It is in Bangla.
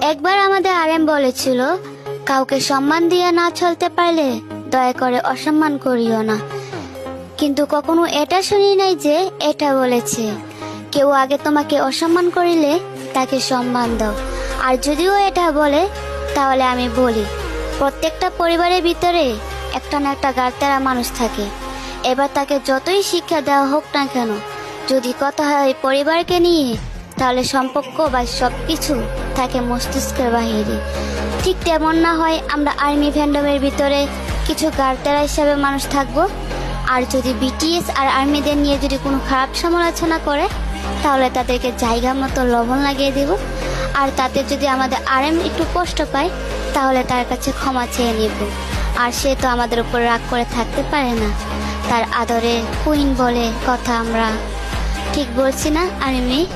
একবার আমাদের আরএম বলেছিল, কাউকে সম্মান দিয়ে না চলতে পারলে দয়া করে অসম্মান করিও না। কিন্তু কখনো এটা শুনি নাই যে এটা বলেছে, কেউ আগে তোমাকে অসম্মান করিলে তাকে সম্মান দাও। আর যদিও এটা বলে, তাহলে আমি বলি, প্রত্যেকটা পরিবারের ভিতরে একটা না একটা গার্তেরা মানুষ থাকে। এবার তাকে যতই শিক্ষা দেওয়া হোক না কেন, যদি কথা হয় পরিবারকে নিয়ে, তাহলে সম্পর্ক বা সবকিছু থাকে মস্তিষ্কের বাহিরে। ঠিক তেমন না হয় আমরা আর্মি ফ্যান্ডমের ভিতরে কিছু গার্তেরা হিসাবে মানুষ থাকবো। আর যদি বিটিএস আর আর্মিদের নিয়ে যদি কোনো খারাপ সমালোচনা করে, তাহলে তাদেরকে জায়গা মতো লবণ লাগিয়ে দেব। আর তাতে যদি আমাদের আরএম একটু কষ্ট পায়, তাহলে তার কাছে ক্ষমা চেয়ে নেব। আর সে তো আমাদের উপর রাগ করে থাকতে পারে না। তার আদরে কুইন বলে কথা আমরা। ঠিক বলছি না আর্মি?